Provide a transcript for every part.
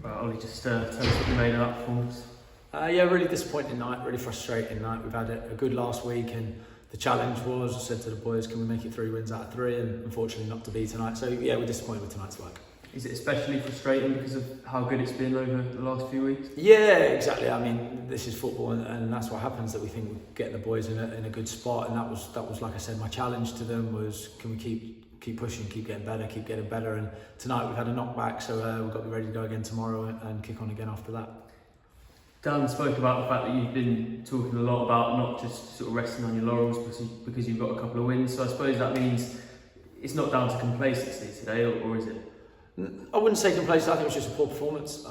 Right, Ollie, just tell us what you made of that performance. Yeah, really disappointing night, really frustrating night. We've had a good last week, and the challenge was, I said to the boys, can we make it 3 wins out of 3, and unfortunately not to be tonight. So yeah, we're disappointed with tonight's work. Is it especially frustrating because of how good it's been over the last few weeks? Yeah, exactly. I mean, this is football, and that's what happens, that we think we're getting the boys in a good spot, and that was like I said, my challenge to them was, can we keep pushing, keep getting better, and tonight we've had a knockback, so we've got to be ready to go again tomorrow and kick on again after that. Dan spoke about the fact that you've been talking a lot about not just sort of resting on your laurels because you've got a couple of wins, so I suppose that means it's not down to complacency today, or is it? I wouldn't say complacent. I think it was just a poor performance.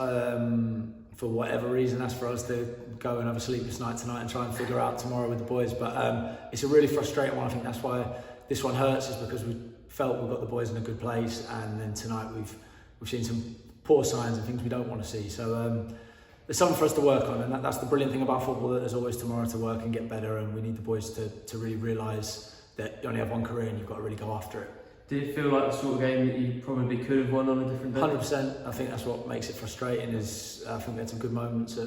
For whatever reason, that's for us to go and have a sleepless night tonight and try and figure out tomorrow with the boys. But it's a really frustrating one. I think that's why this one hurts, is because we felt we've got the boys in a good place, and then tonight we've seen some poor signs and things we don't want to see. So there's something for us to work on, and that's the brilliant thing about football, that there's always tomorrow to work and get better, and we need the boys to really realise that you only have one career and you've got to really go after it. Did it feel like the sort of game that you probably could have won on a different day? 100%. I think that's what makes it frustrating, is I think we had some good moments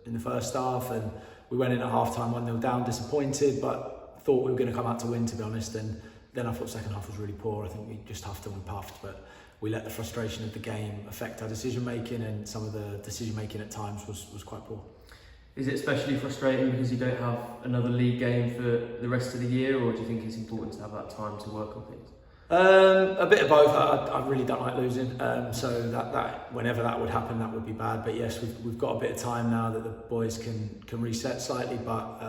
in the first half, and we went in at half-time 1-0 down, disappointed, but thought we were going to come out to win, to be honest. And then I thought second half was really poor. I think we just huffed and puffed, but we let the frustration of the game affect our decision-making, and some of the decision-making at times was quite poor. Is it especially frustrating because you don't have another league game for the rest of the year, or do you think it's important to have that time to work on things? A bit of both. I really don't like losing, so that whenever that would happen, that would be bad. But yes, we've got a bit of time now that the boys can reset slightly, but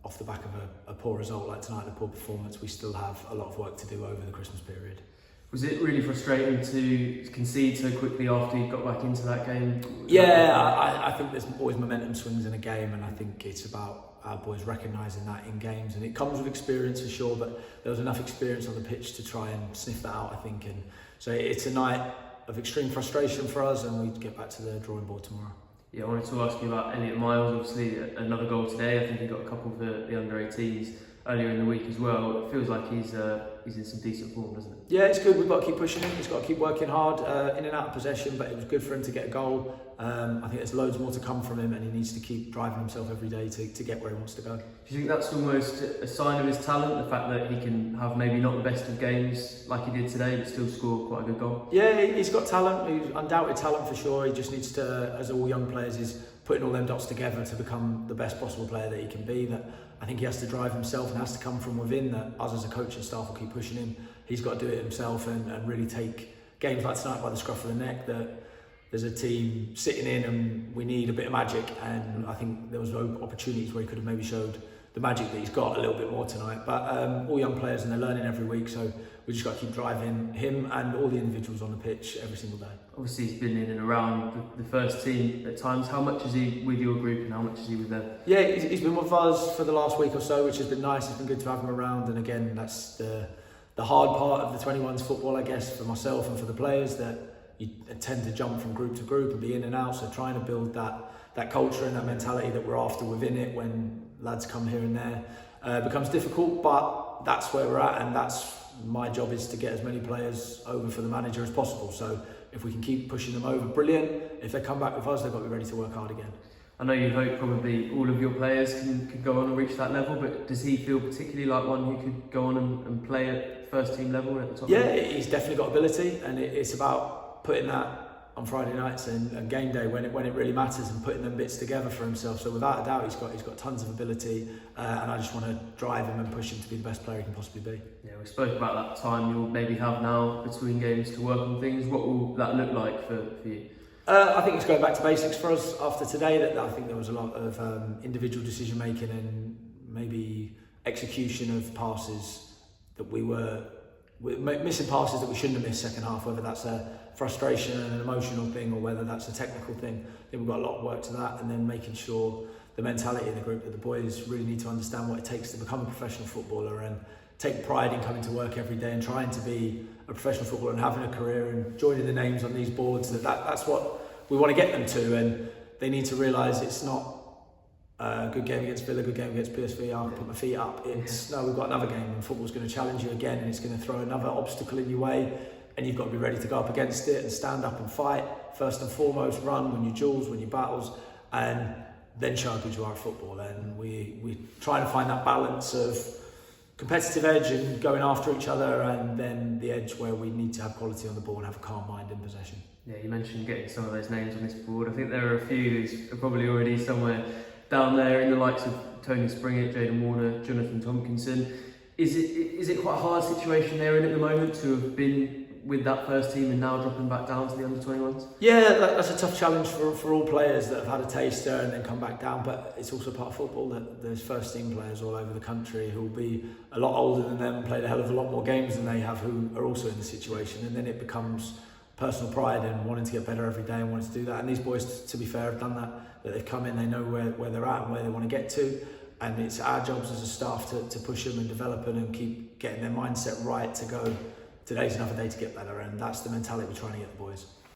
off the back of a poor result like tonight, a poor performance, we still have a lot of work to do over the Christmas period. Was it really frustrating to concede so quickly after you got back into that game? Yeah, I think there's always momentum swings in a game, and I think it's about our boys recognising that in games, and it comes with experience for sure, but there was enough experience on the pitch to try and sniff that out, I think, and so it's a night of extreme frustration for us, and we get back to the drawing board tomorrow. Yeah, I wanted to ask you about Elliot Miles. Obviously another goal today. I think he got a couple for the under-18s earlier in the week as well. It feels like he's in some decent form, doesn't it? Yeah, it's good. We've got to keep pushing him. He's got to keep working hard in and out of possession, but it was good for him to get a goal. I think there's loads more to come from him, and he needs to keep driving himself every day to get where he wants to go. Do you think that's almost a sign of his talent, the fact that he can have maybe not the best of games like he did today, but still score quite a good goal? Yeah, he's got talent. He's undoubted talent for sure. He just needs to, as all young players, is putting all them dots together to become the best possible player that he can be. That I think he has to drive himself, and has to come from within, that us as a coaching staff will keep pushing him. He's got to do it himself and really take games like tonight by the scruff of the neck, that there's a team sitting in and we need a bit of magic, and I think there was no opportunities where he could have maybe showed the magic that he's got a little bit more tonight. But all young players, and they're learning every week, so we just got to keep driving him and all the individuals on the pitch every single day. Obviously he's been in and around the first team at times. How much is he with your group and how much is he with them? Yeah, he's been with us for the last week or so, which has been nice. It's been good to have him around, and again, that's the hard part of the 21s football, I guess, for myself and for the players, that you tend to jump from group to group and be in and out, so trying to build that culture and that mentality that we're after within it when lads come here and there becomes difficult, but that's where we're at, and that's my job, is to get as many players over for the manager as possible. So if we can keep pushing them over, brilliant. If they come back with us, they've got to be ready to work hard again. I know you hope probably all of your players can go on and reach that level, but does he feel particularly like one who could go on and play at first team level at the top? Yeah, he's definitely got ability, and it's about putting that on Friday nights and game day when it really matters, and putting them bits together for himself. So without a doubt, he's got tons of ability, and I just want to drive him and push him to be the best player he can possibly be. Yeah, we spoke about that time you'll maybe have now between games to work on things. What will that look like for you? I think it's going back to basics for us after today. That I think there was a lot of individual decision making and maybe execution of passes that we were missing, passes that we shouldn't have missed second half, whether that's a frustration and an emotional thing or whether that's a technical thing. I think we've got a lot of work to that, and then making sure the mentality in the group, that the boys really need to understand what it takes to become a professional footballer and take pride in coming to work every day and trying to be a professional footballer and having a career and joining the names on these boards. That's what we want to get them to, and they need to realise it's not a good game against Villa, good game against PSV, I'll put my feet up. It's no, we've got another game, and football's going to challenge you again, and it's going to throw another obstacle in your way, and you've got to be ready to go up against it and stand up and fight first and foremost, run, win your duels, win your battles, and then show how good you are at football. And we try to find that balance of competitive edge and going after each other, and then the edge where we need to have quality on the ball and have a calm mind in possession. Yeah, you mentioned getting some of those names on this board. I think there are a few who's probably already somewhere down there in the likes of Tony Springett, Jayden Warner, Jonathan Tompkinson. Is it quite a hard situation they're in at the moment to have been with that first team and now dropping back down to the under-21s? Yeah, that's a tough challenge for all players that have had a taster and then come back down, but it's also part of football that there's first team players all over the country who will be a lot older than them and played a hell of a lot more games than they have, who are also in the situation, and then it becomes personal pride and wanting to get better every day and wanting to do that. And these boys, to be fair, have done that they've come in, they know where they're at and where they want to get to, and it's our jobs as a staff to push them and develop them and keep getting their mindset right to go, today's another day to get better, and that's the mentality we're trying to get the boys.